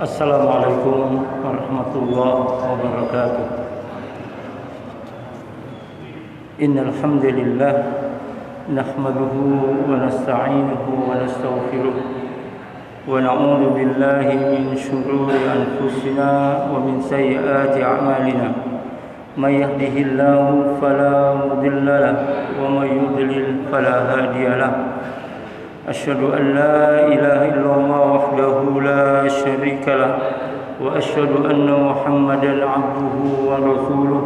Assalamualaikum warahmatullahi wabarakatuh. Innal hamdalillah nahmaduhu wa nasta'inuhu wa nastaghfiruh wa na'udzu billahi min shururi anfusina wa min sayyiati a'malina. May yahdihillahu fala mudilla lahu wa may yudlil fala hadiya lahu. Asyhadu an la ilaha illallah wahdahu la syarika lah wa asyhadu anna Muhammadan abduhu wa rasuluh.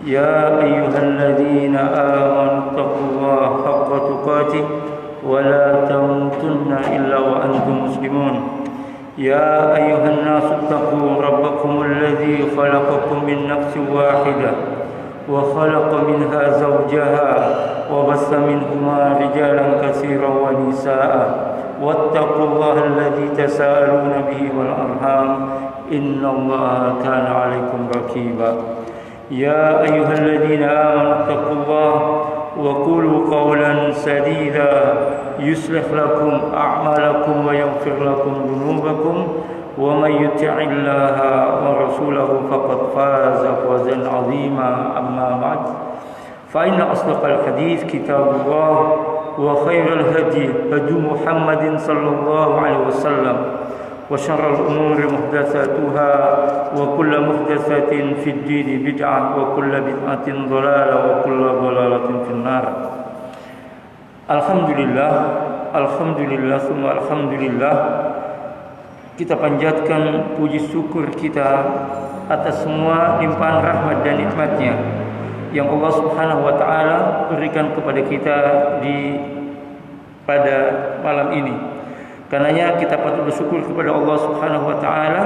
Ya ayyuhalladzina amanu taqullaha haqqa tuqatih wa la tamutunna illa wa antum muslimun. Ya ayyuhan nasu taqu rabbakum alladzi khalaqakum min nafsin wahidah وخلق منها زوجها وبث منهما رجالا كثيرا ونساء واتقوا الله الذي تساءلون به والأرحام إن الله كان عليكم رقيبا يا أيها الذين آمنوا اتقوا الله وقولوا قولا سديدا يصلح لكم أعمالكم ويغفر لكم ذنوبكم ومن يطع الله ورسوله فقد فاز فوزا عظيما أما بعد فإن أصدق الحديث كتاب الله وخير الهدي هدي محمد صلى الله عليه وسلم وشر الأمور محدثاتها وكل محدثة في الدين بدعة وكل بدعة ضلالة وكل ضلالة في النار. Alhamdulillah summa alhamdulillah. Kita panjatkan puji syukur kita atas semua limpahan rahmat dan nikmatnya yang Allah Subhanahu wa taala berikan kepada kita pada malam ini. Karenanya kita patut bersyukur kepada Allah Subhanahu wa taala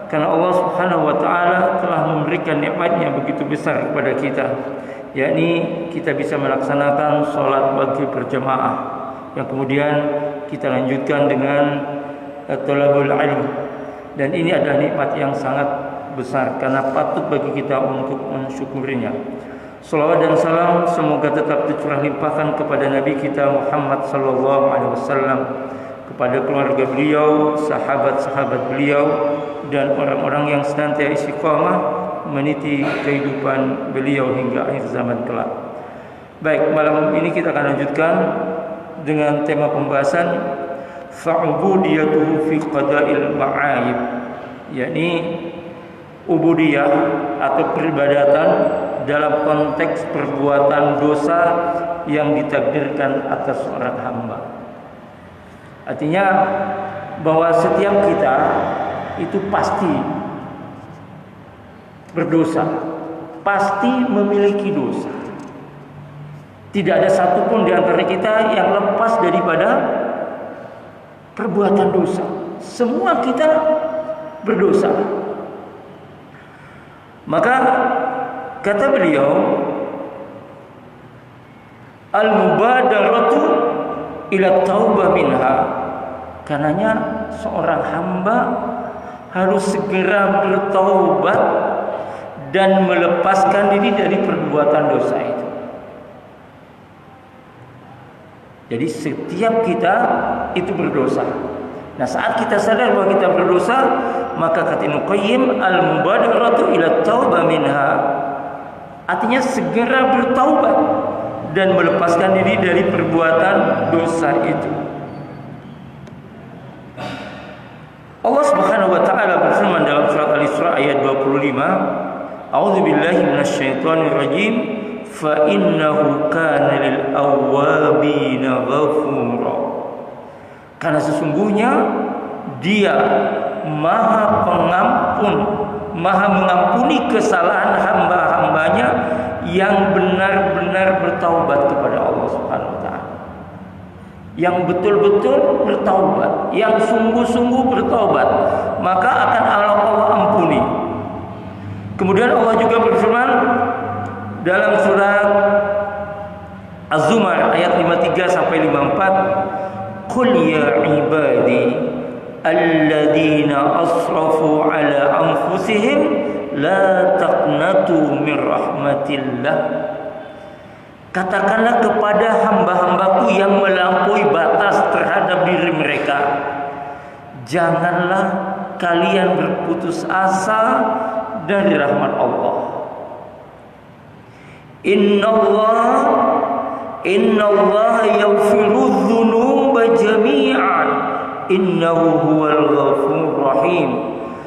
karena Allah Subhanahu wa taala telah memberikan nikmatnya begitu besar kepada kita, yakni kita bisa melaksanakan salat maghrib berjamaah yang kemudian kita lanjutkan dengan talabul ilm, dan ini adalah nikmat yang sangat besar karena patut bagi kita untuk mensyukurinya. Salawat dan salam semoga tetap tercurah limpahkan kepada Nabi kita Muhammad sallallahu alaihi wasallam, kepada keluarga beliau, sahabat-sahabat beliau, dan orang-orang yang senantiasa istiqamah meniti kehidupan beliau hingga akhir zaman kelak. Baik, malam ini kita akan lanjutkan dengan tema pembahasan fa'ubudiyatuhu fi qada'il ma'ayib, yakni ubudiyah atau peribadatan dalam konteks perbuatan dosa yang ditakdirkan atas seorang hamba. Artinya bahwa setiap kita itu pasti berdosa, pasti memiliki dosa. Tidak ada satupun di antara kita yang lepas daripada perbuatan dosa. Semua kita berdosa. Maka kata beliau, al-mubadaratu ila taubah minha. Karenanya seorang hamba harus segera bertaubat dan melepaskan diri dari perbuatan dosa itu. Jadi setiap kita itu berdosa. Nah, saat kita sadar bahwa kita berdosa, maka kata Ibnu Qayyim, al-mubadaratu ila taubah minha, artinya segera bertaubat dan melepaskan diri dari perbuatan dosa itu. Allah Subhanahu wa taala berfirman dalam surat Al-Isra ayat 25, A'udzubillahi minasyaitonir rajim. Fa innahu kana lil awwabina ghafura. Karena sesungguhnya dia maha pengampun, maha mengampuni kesalahan hamba-hambanya yang benar-benar bertaubat kepada Allah Subhanahu wa taala. Yang betul-betul bertaubat, yang sungguh-sungguh bertaubat, maka akan Allah ampuni. Kemudian Allah juga berfirman dalam surat Az-Zumar ayat 53 sampai 54, Qul ya ibadi alladzina asrafu ala anfusihim la taqnatu min rahmatillah. Katakanlah kepada hamba-hambaku yang melampaui batas terhadap diri mereka, janganlah kalian berputus asa dari rahmat Allah. Innallaha yaghfiru dzunuba jami'an innahu huwal ghafurur rahim.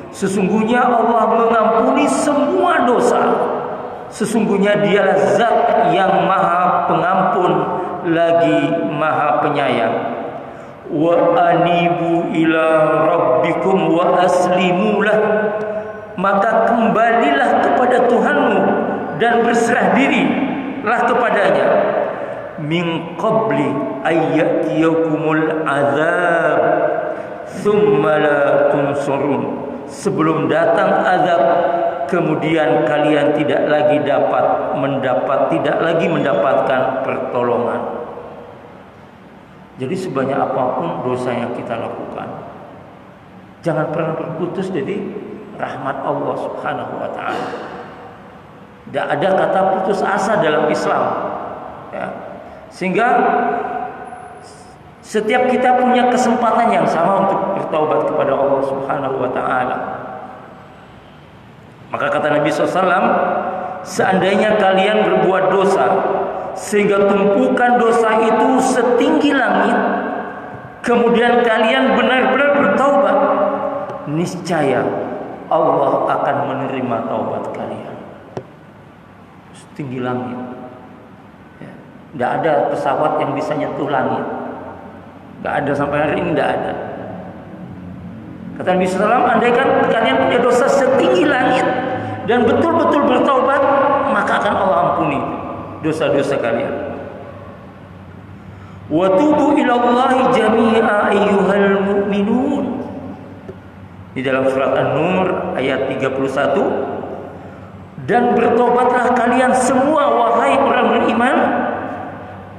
Sesungguhnya Allah mengampuni semua dosa. Sesungguhnya Dialah Zat yang Maha Pengampun lagi Maha Penyayang. Wa anibu ila rabbikum wa aslimulah. Maka kembalilah kepada Tuhanmu dan berserah dirilah kepadanya. Min qabli ayyatiyakumul azab thumma la tunsurun. Sebelum datang azab, kemudian kalian tidak lagi mendapatkan pertolongan. Jadi sebanyak apapun dosa yang kita lakukan, jangan pernah berputus dari rahmat Allah Subhanahu wa taala. Tidak ada kata putus asa dalam Islam, ya. Sehingga setiap kita punya kesempatan yang sama untuk bertaubat kepada Allah Subhanahu wa taala. Maka kata Nabi SAW, seandainya kalian berbuat dosa sehingga tumpukan dosa itu setinggi langit, kemudian kalian benar-benar bertaubat, niscaya Allah akan menerima taubat kalian. Setinggi langit. Tidak ada pesawat yang bisa nyentuh langit. Tidak ada sampai hari ini, tidak ada. Kata Nabi SAW, andaikan kalian punya dosa setinggi langit dan betul-betul bertaubat, maka akan Allah ampuni dosa-dosa kalian. Wa tubu ilallahi jami'a ayyuhal mu'minun. Di dalam surat An-Nur ayat 31, dan bertobatlah kalian semua wahai orang beriman,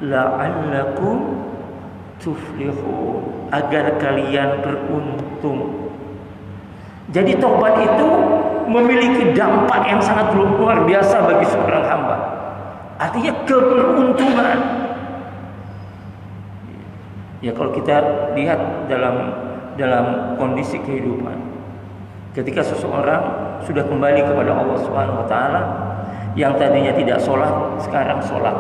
la'allakum tuflihun, agar kalian beruntung. Jadi taubat itu memiliki dampak yang sangat luar biasa bagi seorang hamba. Artinya keberuntungan. Ya, kalau kita lihat dalam kondisi kehidupan, ketika seseorang sudah kembali kepada Allah Subhanahu wa taala, yang tadinya tidak sholat sekarang sholat,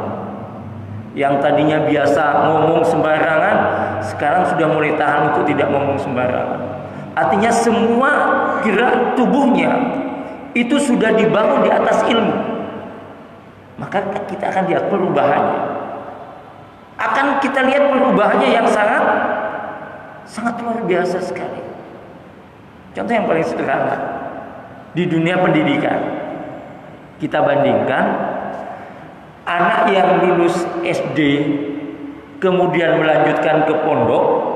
yang tadinya biasa ngomong sembarangan sekarang sudah mulai tahan untuk tidak ngomong sembarangan. Artinya semua gerak tubuhnya itu sudah dibangun di atas ilmu. Maka kita akan lihat perubahannya. Akan kita lihat perubahannya yang sangat luar biasa sekali. Contoh yang paling sederhana di dunia pendidikan, kita bandingkan anak yang lulus SD kemudian melanjutkan ke pondok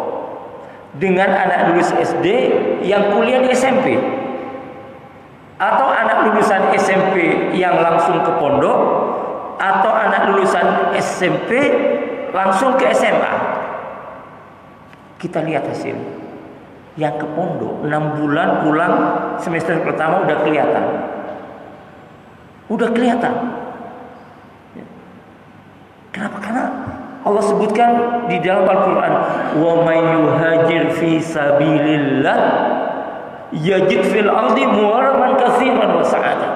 dengan anak lulus SD yang kuliah di SMP, atau anak lulusan SMP yang langsung ke pondok, atau anak lulusan SMP langsung ke SMA. Kita lihat hasil. Yang ke pondok 6 bulan pulang semester pertama udah kelihatan. Kenapa? Karena Allah sebutkan di dalam Al-Quran, wa may yuhajir fi sabilillah yajid fil ardi muwaraman katsiran wa sa'ada.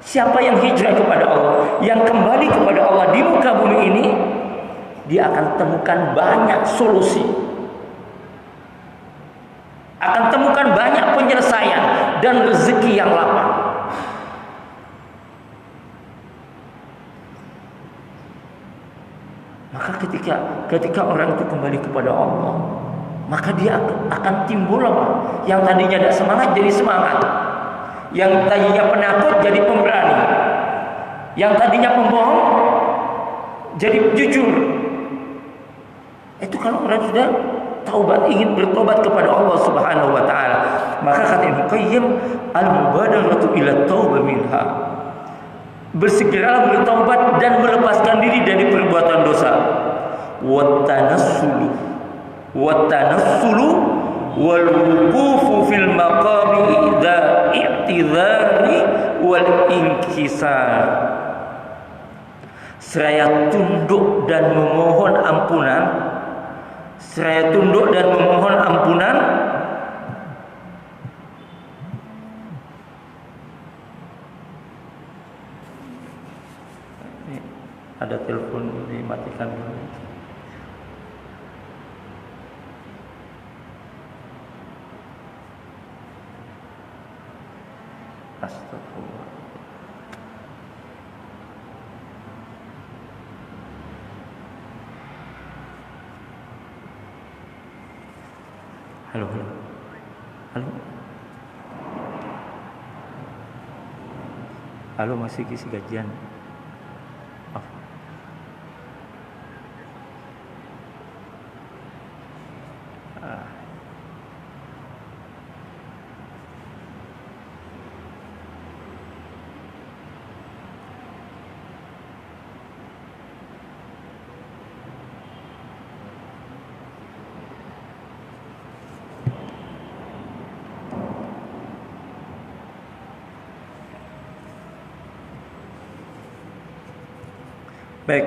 Siapa yang hijrah kepada Allah, yang kembali kepada Allah di muka bumi ini, dia akan temukan banyak solusi, akan temukan banyak penyelesaian dan rezeki yang lapang. Maka ketika orang itu kembali kepada Allah, maka dia akan timbul apa? Yang tadinya tidak semangat jadi semangat, yang tadinya penakut jadi pemberani, yang tadinya pembohong jadi jujur. Itu kalau orang sudah taubat, ingin bertobat kepada Allah Subhanahu wa taala. Maka kata Ibnu Qayyim, al-mubadaratu ila taubah minha, bersegeralah bertaubat dan melepaskan diri dari perbuatan dosa. Wattanassulu wal wuqufu fil maqami idza i'tidhari wal inkisar. Seraya tunduk dan memohon ampunan, Ada telepon, dimatikan dulu. Astagfirullah. Halo, halo. Halo. Halo, masih isi gajian. Oh. Baik.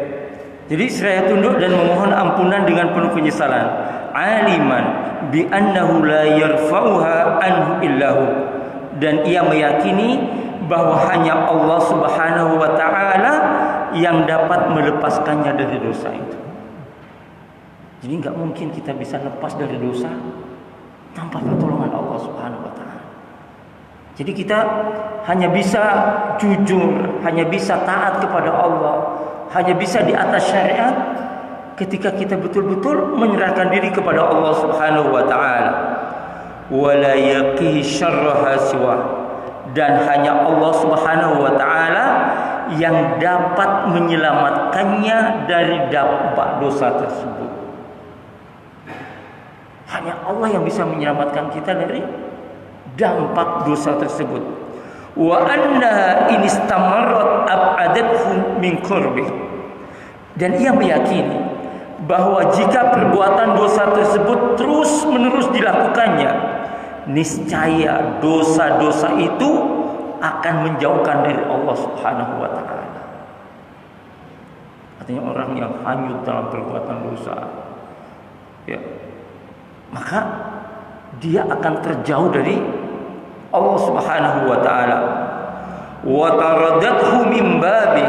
Jadi saya tunduk dan memohon ampunan dengan penuh penyesalan. Aliman bi annahu la yarfa'uha anhu illahu. Dan ia meyakini bahwa hanya Allah Subhanahu wa taala yang dapat melepaskannya dari dosa itu. Jadi enggak mungkin kita bisa lepas dari dosa tanpa pertolongan Allah Subhanahu wa taala. Jadi kita hanya bisa jujur, hanya bisa taat kepada Allah, hanya bisa di atas syariat ketika kita betul-betul menyerahkan diri kepada Allah Subhanahu wa taala. Wala yaqihi syarraha siwa, dan hanya Allah Subhanahu wa taala yang dapat menyelamatkannya dari dampak dosa tersebut. Hanya Allah yang bisa menyelamatkan kita dari dampak dosa tersebut. Wa anna in istamarat ab'adathu min qurbi. Dan ia meyakini bahwa jika perbuatan dosa tersebut terus-menerus dilakukannya, niscaya dosa-dosa itu akan menjauhkan dari Allah Subhanahu wa taala. Artinya orang yang hanyut dalam perbuatan dosa, ya, maka dia akan terjauh dari Allah Subhanahu wa taala. Wa taradathu min babi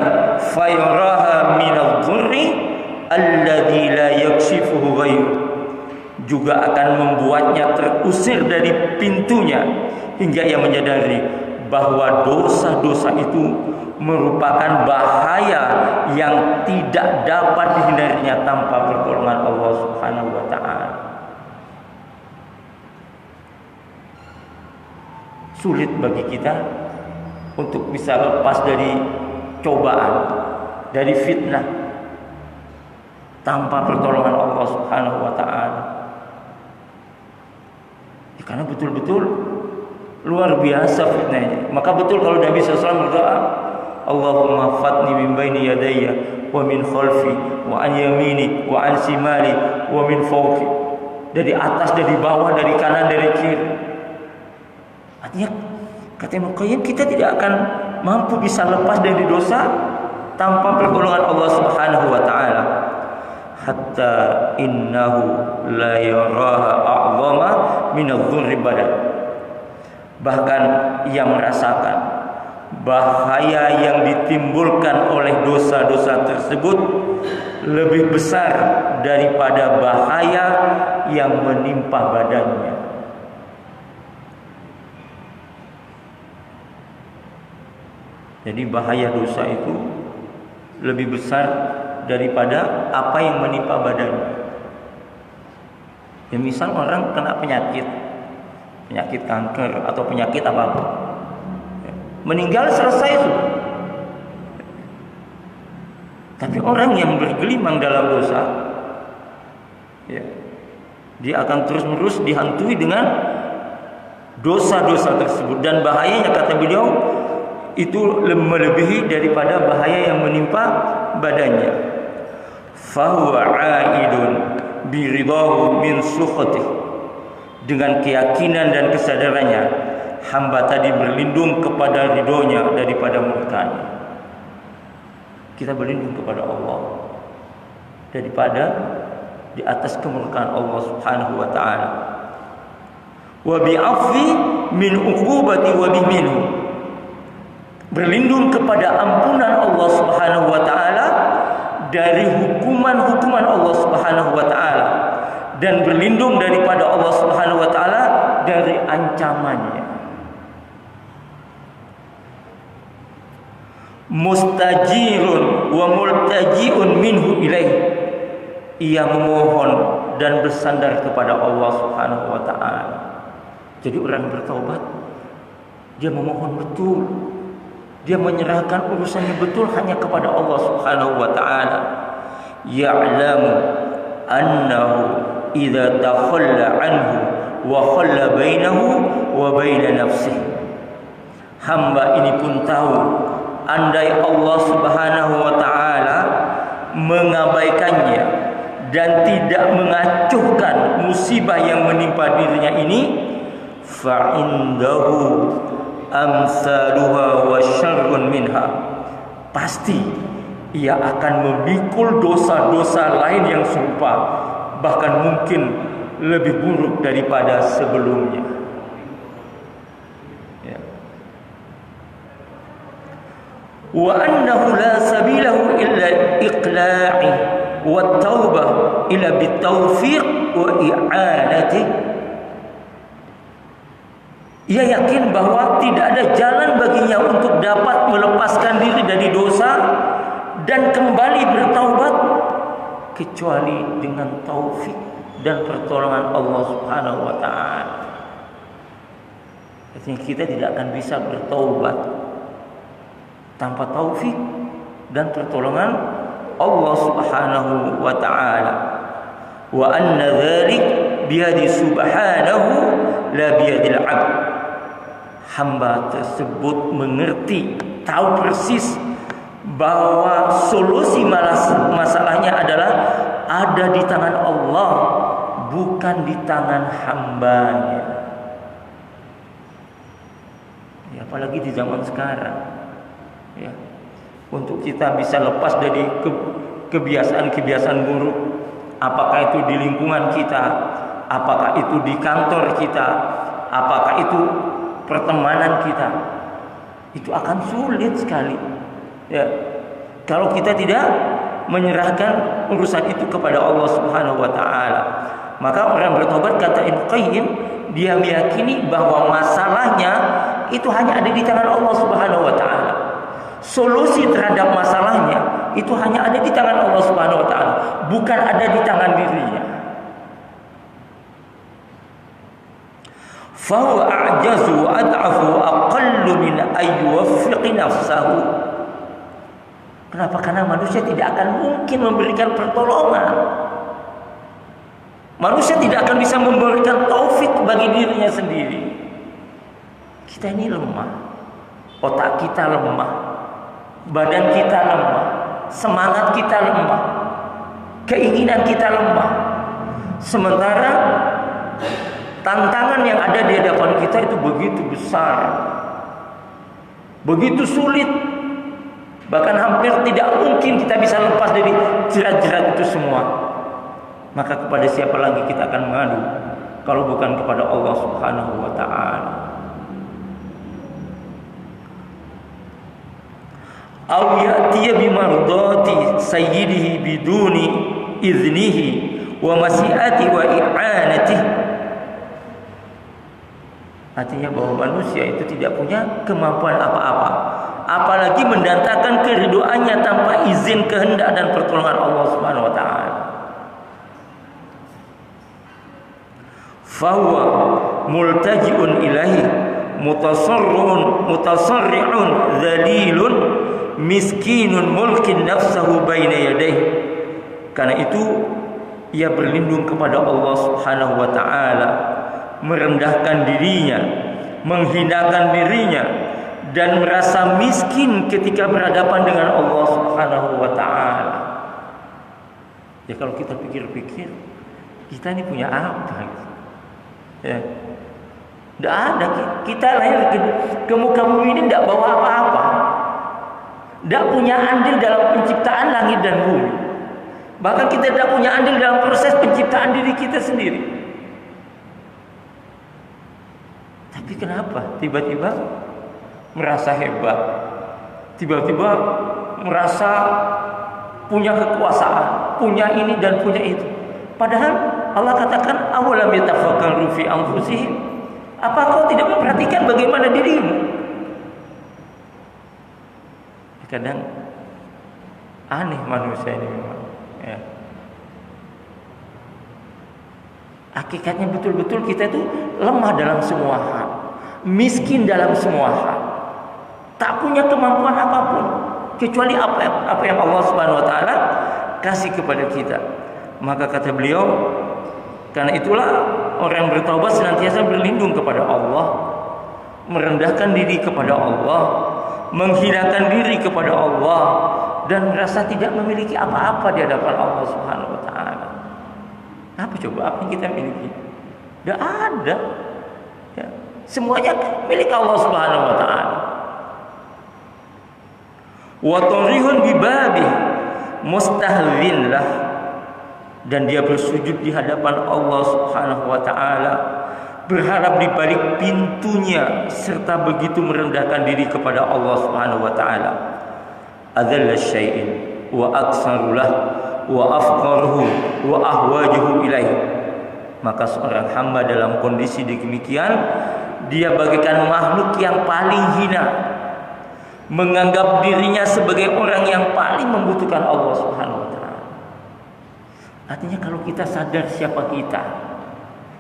fayaraha min adh-dhurri alladhi la yakshifuhu ghayru. Juga akan membuatnya terusir dari pintunya hingga ia menyadari bahwa dosa-dosa itu merupakan bahaya yang tidak dapat dihindarinya tanpa pertolongan Allah Subhanahu wa taala. Sulit bagi kita untuk bisa lepas dari cobaan, dari fitnah tanpa pertolongan Allah Subhanahu wa taala. Ya, karena betul-betul luar biasa fitnahnya. Maka betul kalau Nabi SAW berdoa, Allahumma fatni min baini yadayya wa min khalfi wa an yamini wa an simali wa min fawqi. Dari atas, dari bawah, dari kanan, dari kiri. Artinya kata Ibnu Qayyim, kita tidak akan mampu bisa lepas dari dosa tanpa pertolongan Allah Subhanahu wa taala. Hatta innahu la yaraha a'zama min adh-dhurri badan. Bahkan ia merasakan bahaya yang ditimbulkan oleh dosa-dosa tersebut lebih besar daripada bahaya yang menimpa badannya. Jadi bahaya dosa itu lebih besar daripada apa yang menimpa badannya. Ya, misal orang kena penyakit kanker atau penyakit apapun, meninggal selesai itu. Tapi orang yang bergelimang dalam dosa, ya, dia akan terus-menerus dihantui dengan dosa-dosa tersebut, dan bahayanya kata beliau itu melebihi daripada bahaya yang menimpa badannya. Fahuwa a'idun biridahu min sukhatih. Dengan keyakinan dan kesadarannya, hamba tadi berlindung kepada ridhonya daripada murkanya. Kita berlindung kepada Allah daripada di atas kemurkaan Allah Subhanahu wa taala. Wa bi'afwi min uqubati wa bihminhu. Berlindung kepada ampunan Allah Subhanahu wa taala dari hukuman-hukuman Allah Subhanahu wa taala dan berlindung daripada Allah Subhanahu wa taala dari ancamannya. Mustajirun wa multajiun minhu ilaih. Ia memohon dan bersandar kepada Allah Subhanahu wa taala. Jadi orang bertaubat, dia memohon betul. Dia menyerahkan urusannya betul hanya kepada Allah Subhanahu wa taala. Ya'lamu annahu idza takhalla anhu wa khalla bainahu wa baina nafsihi. Hamba ini pun tahu, andai Allah Subhanahu wa taala mengabaikannya dan tidak mengacuhkan musibah yang menimpa dirinya ini, fa'indahu amsaluha wa syarrun minha. Pasti ia akan memikul dosa-dosa lain yang serupa, bahkan mungkin lebih buruk daripada sebelumnya. Ya. Wa annahu la sabilahu illa iqla'i wa taubah ila bitawfiq wa i'anati. Ia yakin bahwa tidak ada jalan baginya untuk dapat melepaskan diri dari dosa dan kembali bertaubat kecuali dengan taufik dan pertolongan Allah Subhanahu wa taala. Artinya kita tidak akan bisa bertaubat tanpa taufik dan pertolongan Allah Subhanahu wa taala. Wa anna dzalik biyadi subhanahu la biyadil 'abd. Hamba tersebut mengerti, tahu persis bahwa solusi masalahnya adalah ada di tangan Allah, bukan di tangan hambanya. Ya, apalagi di zaman sekarang. Ya, untuk kita bisa lepas dari kebiasaan-kebiasaan buruk, apakah itu di lingkungan kita, apakah itu di kantor kita, apakah itu pertemanan kita, itu akan sulit sekali. Ya, kalau kita tidak menyerahkan urusan itu kepada Allah Subhanahu wa taala. Maka orang bertobat, kata Ibnu Qayyim, dia meyakini bahwa masalahnya itu hanya ada di tangan Allah Subhanahu wa taala. Solusi terhadap masalahnya itu hanya ada di tangan Allah Subhanahu wa taala, bukan ada di tangan dirinya. Fahuwa a'jazu wa ad'afu wa aqallu min ayyuwaffiqi nafsahu. Kenapa? Karena manusia tidak akan mungkin memberikan pertolongan. Manusia tidak akan bisa memberikan taufik bagi dirinya sendiri. Kita ini lemah. Otak kita lemah. Badan kita lemah. Semangat kita lemah. Keinginan kita lemah. Sementara tantangan yang ada di hadapan kita itu begitu besar, begitu sulit, bahkan hampir tidak mungkin kita bisa lepas dari jerat-jerat itu semua. Maka kepada siapa lagi kita akan mengadu kalau bukan kepada Allah Subhanahu wa taala? Aw ya'tiya bimardati sayyidihi biduni iznihi wa masyiati wa i'anatihi. Artinya bahwa manusia itu tidak punya kemampuan apa-apa, apalagi mendatangkan keriduannya tanpa izin, kehendak dan pertolongan Allah Subhanahu wa taala. Fahuwa multaji'un ilahi mutasarri'un dzalilun miskinun mulkin nafsahu baina yadayhi. Karena itu ia berlindung kepada Allah Subhanahu wa taala, merendahkan dirinya, menghinakan dirinya, dan merasa miskin ketika berhadapan dengan Allah Subhanahu wa taala. Ya, kalau kita pikir-pikir, kita ini punya apa gitu? Ya. Tidak ada. Kita lahir ke muka bumi ini tidak bawa apa-apa, tidak punya andil dalam penciptaan langit dan bumi. Bahkan kita tidak punya andil dalam proses penciptaan diri kita sendiri. Tapi kenapa tiba-tiba merasa hebat, tiba-tiba merasa punya kekuasaan, punya ini dan punya itu. Padahal Allah katakan awalam yatafakkaru fi anfusihim. Apa kau tidak memperhatikan bagaimana dirimu? Kadang aneh manusia ini memang. Ya. Hakikatnya betul-betul kita itu lemah dalam semua hal, miskin dalam semua hal, tak punya kemampuan apapun kecuali apa yang Allah Subhanahu wa taala kasih kepada kita. Maka kata beliau, karena itulah orang yang bertaubat senantiasa berlindung kepada Allah, merendahkan diri kepada Allah, menghinakan diri kepada Allah, dan merasa tidak memiliki apa-apa di hadapan Allah Subhanahu wa taala. Apa coba apa yang kita miliki? Tidak ada. Ya. Semuanya milik Allah Subhanahu wa taala. Wa tarihun bibabih mustahzin lah, dan dia bersujud di hadapan Allah Subhanahu wa taala, berharap di balik pintunya serta begitu merendahkan diri kepada Allah Subhanahu wa taala. Adzalla syai'in wa aksarulah wa afqaruhu wa ahwajuhu ilaih. Maka seorang hamba dalam kondisi demikian, dia bagaikan makhluk yang paling hina, menganggap dirinya sebagai orang yang paling membutuhkan Allah Subhanahu wa taala. Artinya kalau kita sadar siapa kita,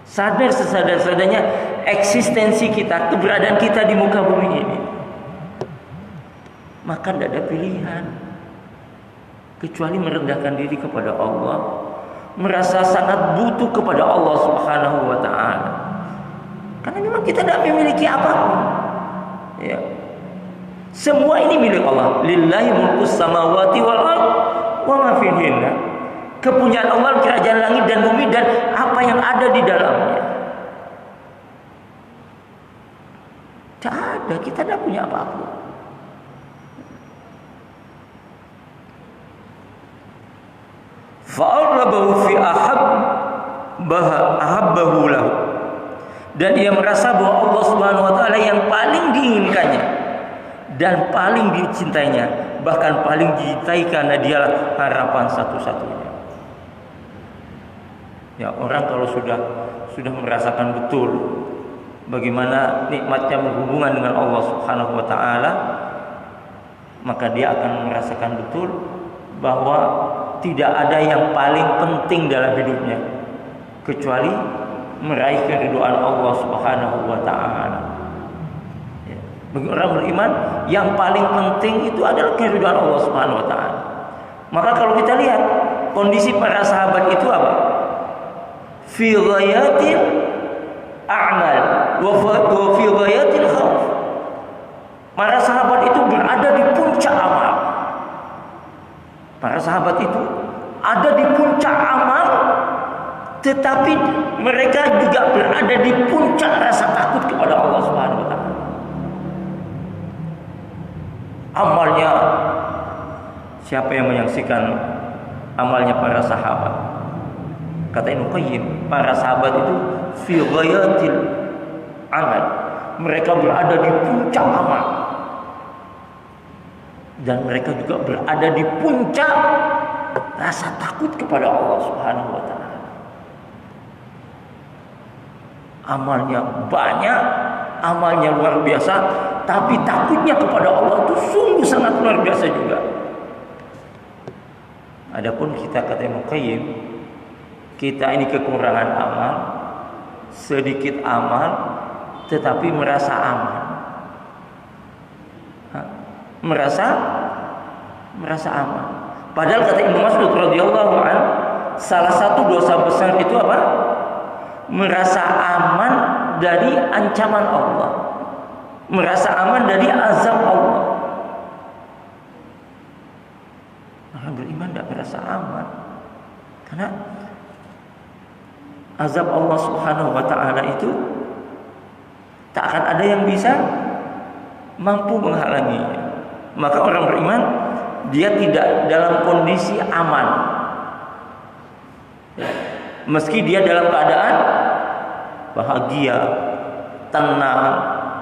sadar sesadar-sadarnya eksistensi kita, keberadaan kita di muka bumi ini, maka tidak ada pilihan kecuali merendahkan diri kepada Allah, merasa sangat butuh kepada Allah Subhanahu wa taala. Karena memang kita tidak memiliki apapun. Ya. Semua ini milik Allah. Lillahi mulkus samawati wal ardh wa ma fihinna. Kepunyaan Allah kerajaan langit dan bumi dan apa yang ada di dalamnya. Tidak ada, kita tidak punya apa-apa. Fa'arabahu fi ahabbahu lahu, dan dia merasa bahwa Allah Subhanahu wa taala yang paling diinginkannya dan paling dicintainya, bahkan paling dicintai karena dialah harapan satu-satunya. Ya, orang kalau sudah merasakan betul bagaimana nikmatnya berhubungan dengan Allah Subhanahu wa taala, maka dia akan merasakan betul bahwa tidak ada yang paling penting dalam hidupnya kecuali meraih keridhaan Allah Subhanahu wa taala. Ya. Bagi orang beriman, yang paling penting itu adalah keridhaan Allah Subhanahu wa taala. Maka kalau kita lihat kondisi para sahabat itu apa? Fi ghayatil a'mal wa fi ghayatil khauf. Para sahabat itu berada di puncak amal. Para sahabat itu ada di puncak amal, tetapi mereka juga berada di puncak rasa takut kepada Allah Subhanahu wa taala. Amalnya, siapa yang menyaksikan amalnya para sahabat? Kata Ibnu Qayyim, para sahabat itu fi ghayatil amal. Mereka berada di puncak amal. Dan mereka juga berada di puncak rasa takut kepada Allah Subhanahu wa taala. Amalnya banyak, amalnya luar biasa, tapi takutnya kepada Allah itu sungguh sangat luar biasa juga. Adapun kita, kata Ibnu Qayyim, kita ini kekurangan amal, sedikit amal, tetapi merasa aman. Merasa aman. Padahal kata Ibnu Mas'ud radhiyallahu anhu, salah satu dosa besar itu apa? Merasa aman dari ancaman Allah, merasa aman dari azab Allah. Orang beriman tidak merasa aman karena azab Allah Subhanahu wa taala itu tak akan ada yang bisa mampu menghalanginya. Maka orang beriman, dia tidak dalam kondisi aman. Meski dia dalam keadaan bahagia, tenang,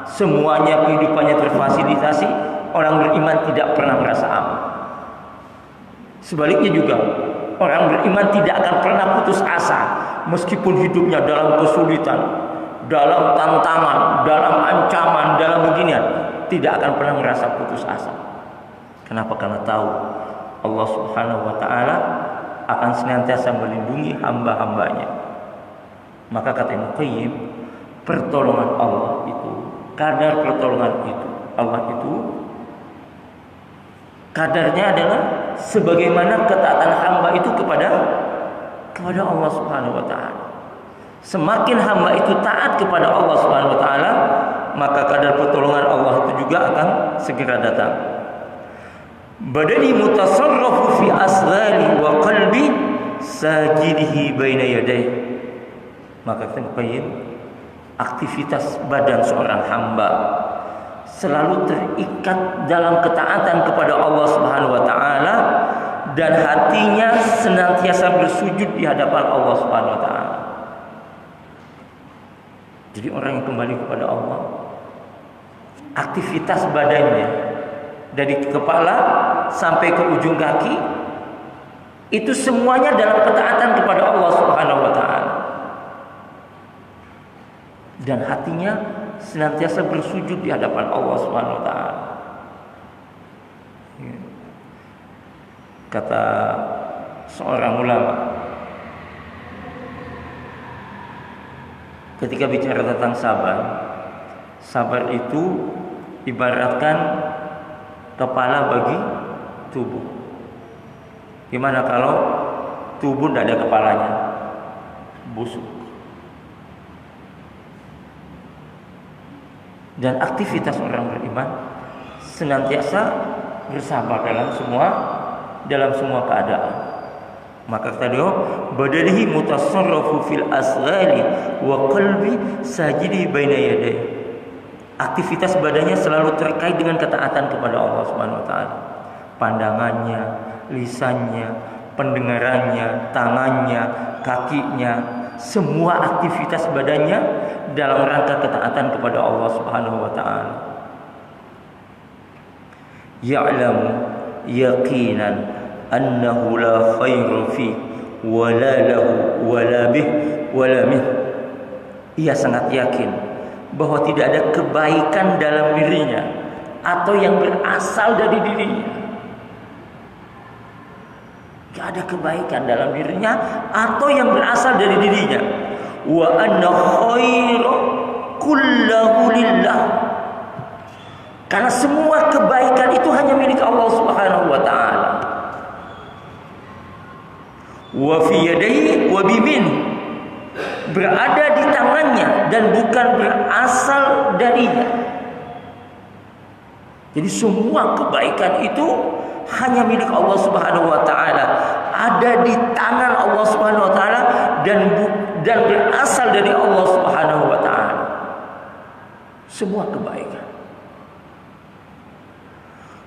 semuanya kehidupannya terfasilitasi, orang beriman tidak pernah merasa aman. Sebaliknya juga, orang beriman tidak akan pernah putus asa meskipun hidupnya dalam kesulitan, dalam tantangan, dalam ancaman, dalam beginian, tidak akan pernah merasa putus asa. Kenapa? Karena tahu Allah Subhanahu wa taala akan senantiasa melindungi hamba-hambanya. Maka kata Ibnu Qayyim, pertolongan Allah itu, kadar pertolongan itu, Allah itu kadarnya adalah sebagaimana ketaatan hamba itu kepada Allah Subhanahu wa taala. Semakin hamba itu taat kepada Allah Subhanahu wa taala, maka kadar pertolongan Allah itu juga akan segera datang. Badani mutasarrafu fi asghali wa qalbi sajidihi baina yadayhi. Maka kita Qayyim, aktivitas badan seorang hamba selalu terikat dalam ketaatan kepada Allah Subhanahu wa taala dan hatinya senantiasa bersujud di hadapan Allah Subhanahu wa taala. Jadi orang yang kembali kepada Allah, aktivitas badannya dari kepala sampai ke ujung kaki itu semuanya dalam ketaatan kepada Allah Subhanahu wa taala. Dan hatinya senantiasa bersujud di hadapan Allah Subhanahu wa taala. Kata seorang ulama, ketika bicara tentang sabar, sabar itu ibaratkan kepala bagi tubuh. Gimana kalau tubuh tidak ada kepalanya? Busuk. Dan aktivitas orang beriman senantiasa bersabar dalam semua keadaan. Maka kata dia, badanihi mutasarrafu fil asghali wa qalbi sajidi baina yadayhi. Aktivitas badannya selalu terkait dengan ketaatan kepada Allah Subhanahu wa taala. Pandangannya, lisannya, pendengarannya, tangannya, kakinya, semua aktivitas badannya dalam rangka ketaatan kepada Allah Subhanahu wa taala. Ya'lamu yaqinan annahu la khairu fi wala lahu wala bih wala min. Ia sangat yakin bahwa tidak ada kebaikan dalam dirinya atau yang berasal dari dirinya. Tidak ada kebaikan dalam dirinya atau yang berasal dari dirinya. Wa anna khairu kullahu lillah. Karena semua kebaikan itu hanya milik Allah Subhanahu wa taala. Wa fi yadayhi wa bimin. Berada di tangannya dan bukan berasal darinya. Jadi semua kebaikan itu hanya milik Allah Subhanahu wa taala, ada di tangan Allah Subhanahu wa taala dan berasal dari Allah Subhanahu wa taala. Semua kebaikan.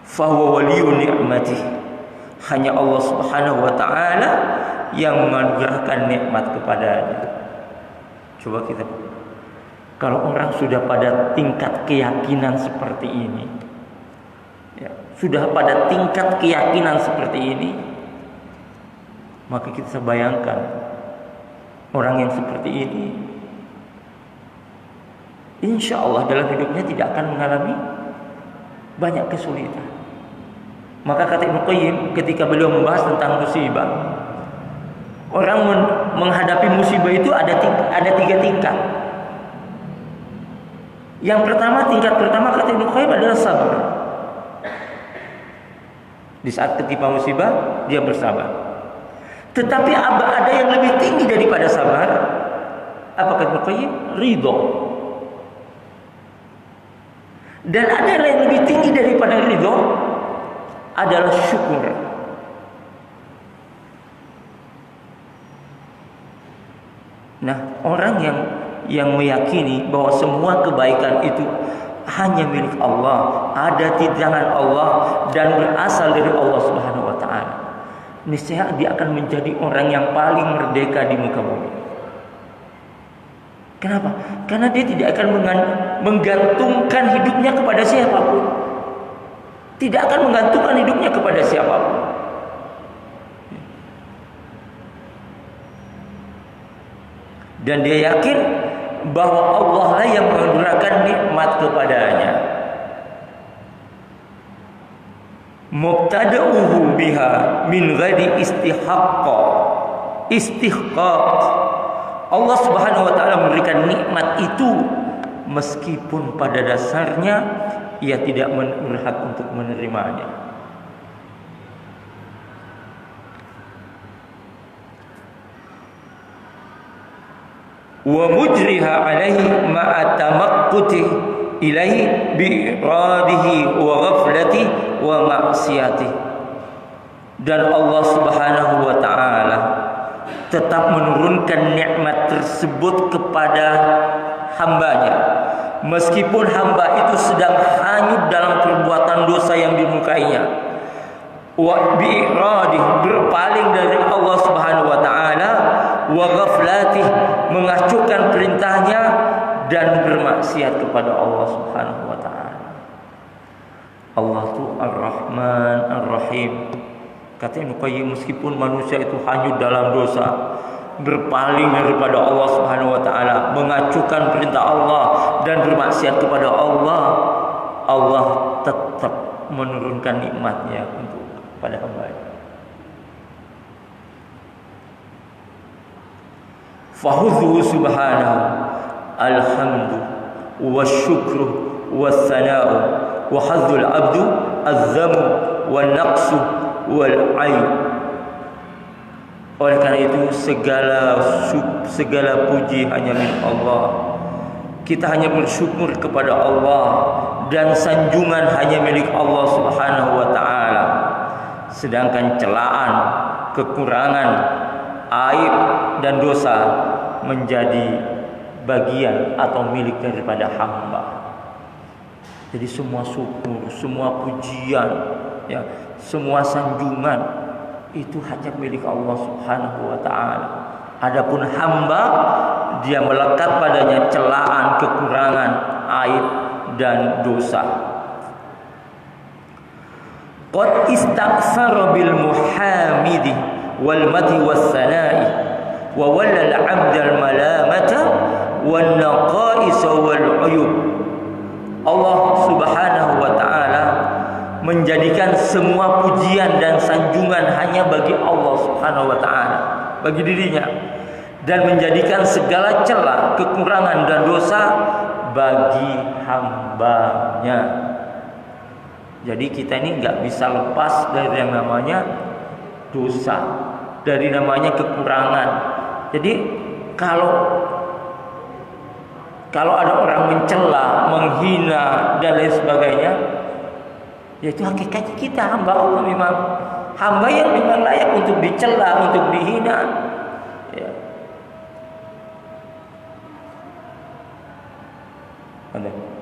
Fa huwa waliyyu ni'mati. Hanya Allah Subhanahu wa taala yang menganugerahkan nikmat kepadanya. Coba kita, kalau orang sudah pada tingkat keyakinan seperti ini, ya, sudah pada tingkat keyakinan seperti ini, maka kita bayangkan orang yang seperti ini, insya Allah dalam hidupnya tidak akan mengalami banyak kesulitan. Maka kata Ibnu Qayyim ketika beliau membahas tentang musibah, orang menghadapi musibah itu ada 3 tingkat. Yang pertama, tingkat pertama kata Ibnu Qayyim adalah sabar. Di saat ketimpa musibah dia bersabar. Tetapi ada yang lebih tinggi daripada sabar. Apa kata Ibnu Qayyim? Ridho. Dan ada yang lebih tinggi daripada ridho adalah syukur. Nah, orang yang meyakini bahwa semua kebaikan itu hanya milik Allah, ada di tangan Allah dan berasal dari Allah Subhanahu wa taala, niscaya dia akan menjadi orang yang paling merdeka di muka bumi. Kenapa? Karena dia tidak akan menggantungkan hidupnya kepada siapapun. Tidak akan menggantungkan hidupnya kepada siapapun. dan dia yakin bahwa Allah lah yang memberikan nikmat kepadanya. Mubtada'uhu biha min ghairi istihqaq. Allah Subhanahu wa taala memberikan nikmat itu meskipun pada dasarnya ia tidak berhak untuk menerimanya. Wa mujriha alaihi ma'a tamaqqutih ilaihi bi iradihi wa ghaflati wa ma'siyati. Dan Allah Subhanahu wa taala tetap menurunkan nikmat tersebut kepada hambanya meskipun hamba itu sedang hanyut dalam perbuatan dosa yang dimurkainya. Wa bi iradih, berpaling dari Allah Subhanahu wa taala, wa ghaflatih, mengacuhkan perintahnya dan bermaksiat kepada Allah Subhanahu wa taala. Allah itu Ar-Rahman Ar-Rahim. Kata Ibnu Qayyim, meskipun manusia itu hanyut dalam dosa, berpaling daripada Allah Subhanahu wa taala, mengacuhkan perintah Allah dan bermaksiat kepada Allah, Allah tetap menurunkan nikmatnya untuk pada hamba-Nya. Fahudhu subhanahu alhamdu wasyukru wassana'u wa hadzul abdu azzamu wa naqsu wal aib. Oleh karena itu segala puji hanya milik Allah. Kita hanya bersyukur kepada Allah dan sanjungan hanya milik Allah Subhanahu wa taala. Sedangkan celaan, kekurangan, aib dan dosa menjadi bagian atau milik daripada hamba. Jadi semua syukur, semua pujian, ya, semua sanjungan itu hanya milik Allah Subhanahu wa taala. Adapun hamba, dia melekat padanya celaan, kekurangan, aib dan dosa. Qad istaghfara bil muhamidi wal madhi was sana'i wa wallal 'abda al malamata wan naqais wal 'uyub. Allah Subhanahu wa taala menjadikan semua pujian dan sanjungan hanya bagi Allah Subhanahu wa taala, bagi dirinya, dan menjadikan segala celah, kekurangan dan dosa bagi hambanya. Jadi kita ini nggak bisa lepas dari yang namanya dosa, dari namanya kekurangan. Jadi kalau ada orang mencela, menghina dan lain sebagainya, yaitu hakikatnya kita hamba Allah, memang hamba yang memang layak untuk dicela, untuk dihina. Ya. Ada.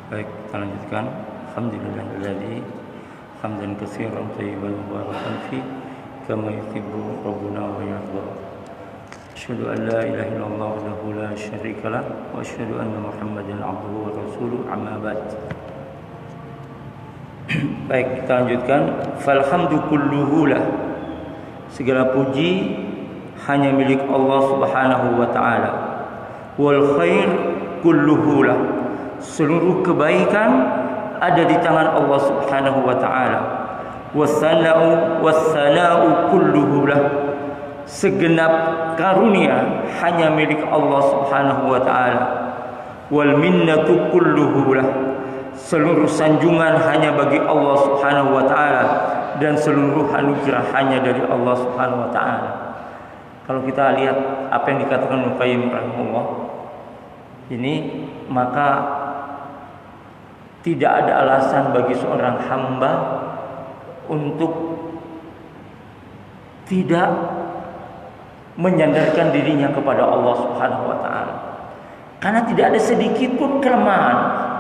Baik, kita lanjutkan. Alhamdulillahilladzi hamdan katsiran thayyiban mubarakan fi kama yuhibbu rabbuna wa yarda. Asyhadu an la ilaha illallah wahdahu la syarika lah wa asyhadu anna Muhammadan abduhu wa rasuluh, amma ba'd. Baik, kita lanjutkan. Falhamdu kulluhu lah. Segala puji hanya milik Allah Subhanahu wa taala. Wal khair kulluhu lah. Seluruh kebaikan ada di tangan Allah Subhanahu wa taala. Wassana'u kulluhu lah. Segenap karunia hanya milik Allah Subhanahu wa taala. Wal minnatu kulluhu lah. Seluruh sanjungan hanya bagi Allah Subhanahu wa taala dan seluruh anugerah hanya dari Allah Subhanahu wa taala. Kalau kita lihat apa yang dikatakan Ibnu Qayyim rahimahullah ini, maka tidak ada alasan bagi seorang hamba untuk tidak menyandarkan dirinya kepada Allah Subhanahu wa taala. Karena tidak ada sedikit pun kelemahan,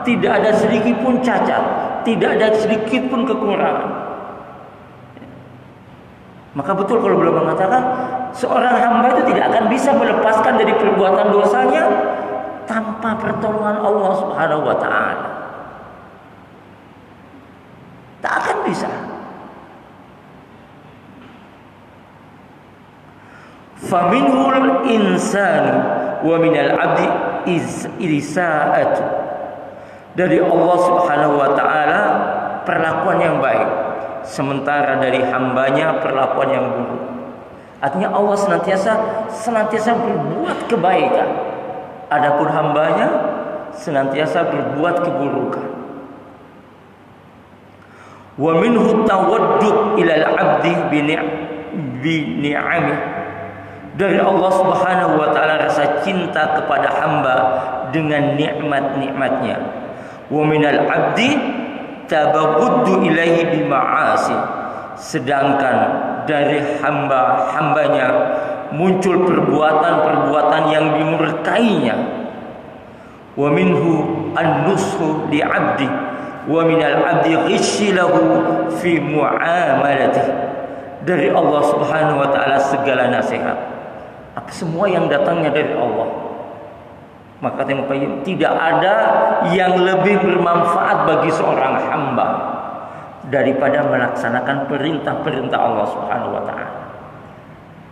tidak ada sedikit pun cacat, tidak ada sedikit pun kekurangan. Maka betul kalau beliau mengatakan seorang hamba itu tidak akan bisa melepaskan dari perbuatan dosanya tanpa pertolongan Allah Subhanahu wa taala. Tak akan bisa. Faminhul insanu wa minal abdi isa'atu. Dari Allah Subhanahu wa taala perlakuan yang baik, sementara dari hambanya perlakuan yang buruk. Artinya Allah senantiasa berbuat kebaikan, adapun hambanya senantiasa berbuat keburukan. Wa minhu tawaddud ilal abdi bi ni'amih. Dari Allah Subhanahu wa taala rasa cinta kepada hamba dengan nikmat-nikmatnya. Wa minal abdi tabaghuddu ilaihi bi ma'asi. Sedangkan dari hambanya muncul perbuatan-perbuatan yang dimurkainya. Wa minhu an-nushu li 'abdi wa minal 'abdi ghishilahu fi mu'amalatihi. Dari Allah Subhanahu wa taala segala nasihat. Apa semua yang datangnya dari Allah. Maka tidak ada yang lebih bermanfaat bagi seorang hamba daripada melaksanakan perintah-perintah Allah Subhanahu wa taala.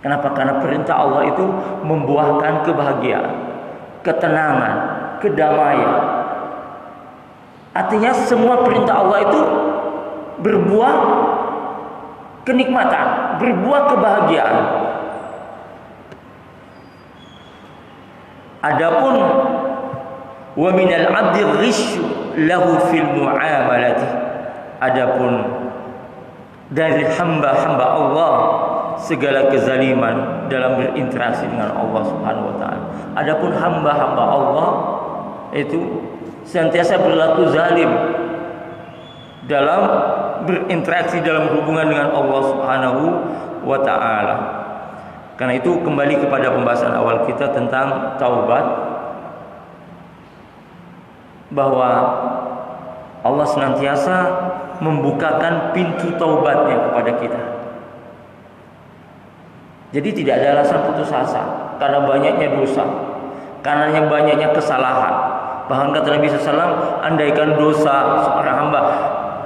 Kenapa? Karena perintah Allah itu membuahkan kebahagiaan, ketenangan, kedamaian. Artinya semua perintah Allah itu berbuah kenikmatan, berbuah kebahagiaan. Adapun wa minal 'abdi ghisyu lahu fil mu'amalati. Adapun dari hamba-hamba Allah segala kezaliman dalam berinteraksi dengan Allah Subhanahu wa taala. Adapun hamba-hamba Allah itu senantiasa berlaku zalim dalam berinteraksi dalam hubungan dengan Allah Subhanahu wa taala. Karena itu kembali kepada pembahasan awal kita tentang taubat, bahwa Allah senantiasa membukakan pintu taubatnya kepada kita. Jadi tidak ada alasan putus asa karena banyaknya dosa, karena banyaknya kesalahan. Bahkan kata Nabi SAW, andaikan dosa seorang hamba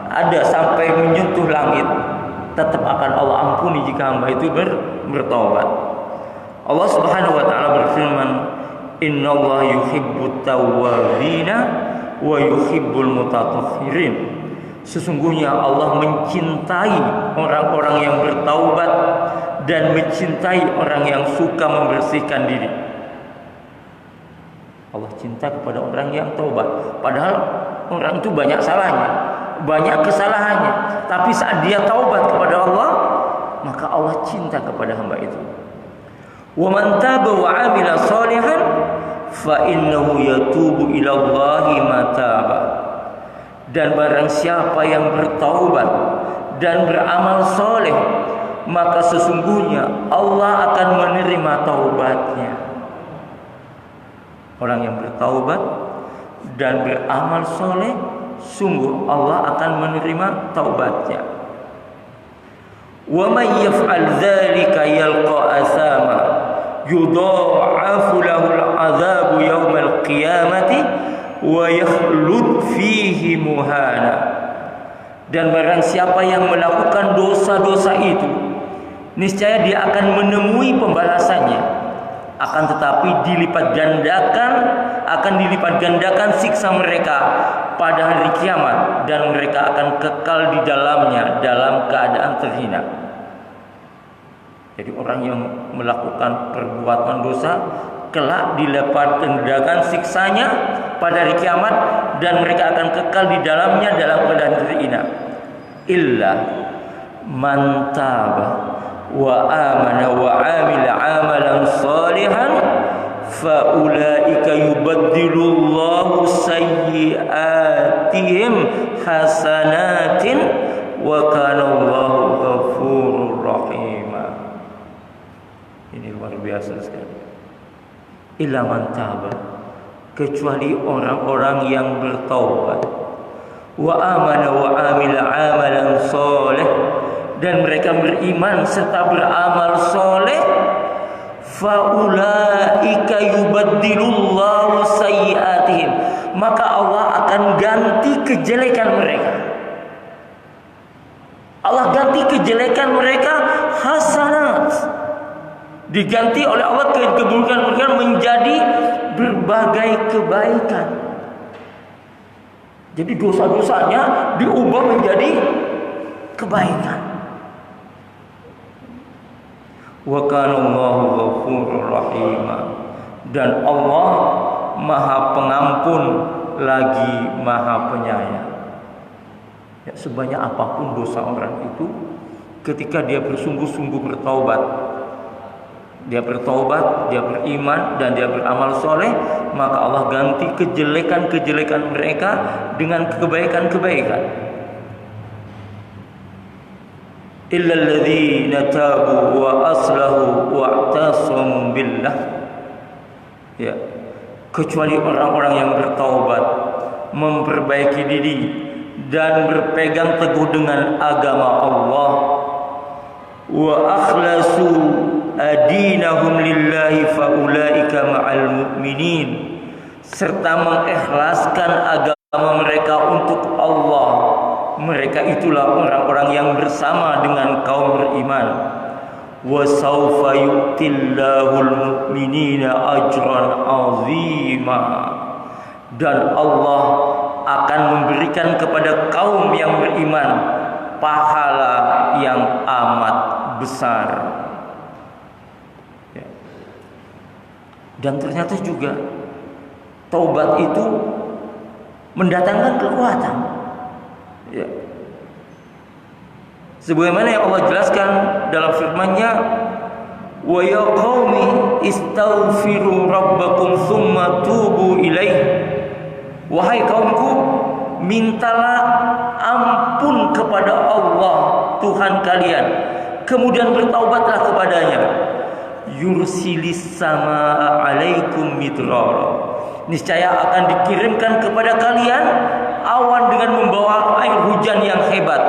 ada sampai menyentuh langit, tetap akan Allah ampuni jika hamba itu bertaubat. Allah Subhanahu wa taala berfirman, "Innallaha yuhibbut tawwabina wa yuhibbul mutatahhirin." Sesungguhnya Allah mencintai orang-orang yang bertaubat dan mencintai orang yang suka membersihkan diri. Allah cinta kepada orang yang taubat. Padahal orang itu banyak salahnya, banyak kesalahannya, tapi saat dia taubat kepada Allah, maka Allah cinta kepada hamba itu. Wa man taba wa 'amila shalihan fa innahu yatubu ila Allahi mataba. Dan barang siapa yang bertaubat dan beramal soleh, maka sesungguhnya Allah akan menerima taubatnya. Orang yang bertaubat dan beramal soleh, sungguh Allah akan menerima taubatnya. Wa may yaf'al dzalika yalqa asama yudha'afu lahu al'adzabu yaumal qiyamati wa yakhlud fihi muhana. Dan barang siapa yang melakukan dosa-dosa itu, niscaya dia akan menemui pembalasannya, akan tetapi dilipat gandakan siksa mereka pada hari kiamat, dan mereka akan kekal di dalamnya dalam keadaan terhina. Jadi orang yang melakukan perbuatan dosa kelak dilipat gandakan siksanya pada hari kiamat, dan mereka akan kekal di dalamnya dalam keadaan terhina. Illa man taba wa amana wa amila amalan salihan fa ulaika yubaddilullahu sayyi'atihim hasanatin wa kana Allahu ghafurur rahim. Ini luar biasa sekali. Illa man taba, kecuali orang-orang yang bertaubat, wa amana wa amila amalan soleh, dan mereka beriman serta beramal soleh, faulaika yubaddilullahu sayyi'atihim, maka Allah akan ganti kejelekan mereka. Allah ganti kejelekan mereka hasanat, diganti oleh Allah keburukan mereka menjadi berbagai kebaikan. Jadi dosa-dosanya diubah menjadi kebaikan. Wa kana Allahu ghafurur rahim, dan Allah Maha Pengampun lagi Maha Penyayang. Ya, sebanyak apapun dosa orang itu, ketika dia bersungguh-sungguh bertaubat, dia beriman, dan dia beramal soleh, maka Allah ganti kejelekan-kejelekan mereka dengan kebaikan-kebaikan. Illa alladzina tabu wa aslahu wa i'tasamu billah. Ya, kecuali orang-orang yang bertaubat, memperbaiki diri, dan berpegang teguh dengan agama Allah, wa akhlasu adinahum lillahi faulaika ma'al mu'minin, serta mengikhlaskan agama mereka untuk Allah, mereka itulah orang-orang yang bersama dengan kaum beriman. Wa sawfa yu'tillahul mu'minina ajran 'azima, dan Allah akan memberikan kepada kaum yang beriman pahala yang amat besar. Dan ternyata juga taubat itu mendatangkan kekuatan. Ya. Sebagaimana yang Allah jelaskan dalam firman-Nya, wa ya qaumi istaghfiru rabbakum tsumma tubu ilaih. Wahai kaumku, mintalah ampun kepada Allah Tuhan kalian, kemudian bertaubatlah kepadanya. Yursilis samaa alaikum midrara, niscaya akan dikirimkan kepada kalian awan dengan membawa air hujan yang hebat.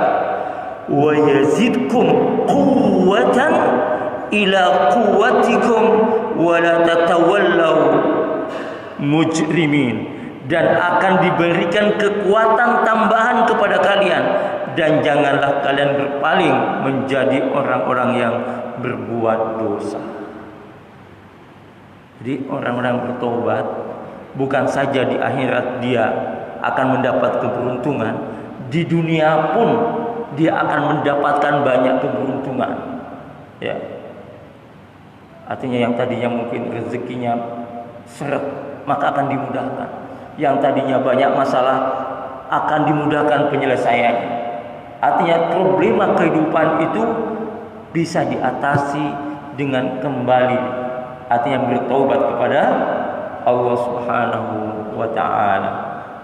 Wa yazidkum quwwatan ila quwwatikum wa la tatawallaw mujrimin, dan akan diberikan kekuatan tambahan kepada kalian, dan janganlah kalian berpaling menjadi orang-orang yang berbuat dosa. Jadi orang-orang bertobat bukan saja di akhirat dia akan mendapat keberuntungan, di dunia pun dia akan mendapatkan banyak keberuntungan. Ya. Artinya yang tadinya mungkin rezekinya seret, maka akan dimudahkan. Yang tadinya banyak masalah akan dimudahkan penyelesaiannya. Artinya problema kehidupan itu bisa diatasi dengan kembali, artinya bertaubat kepada Allah Subhanahu wa ta'ala.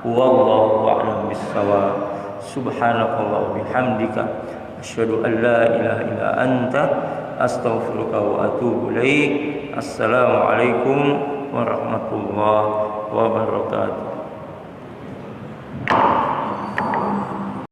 Wallahu a'lam bissawab. Subhanakallah wa bihamdika asyhadu an la ilaha illa anta astaghfiruka wa atubu ilaik. Assalamualaikum warahmatullahi wabarakatuh.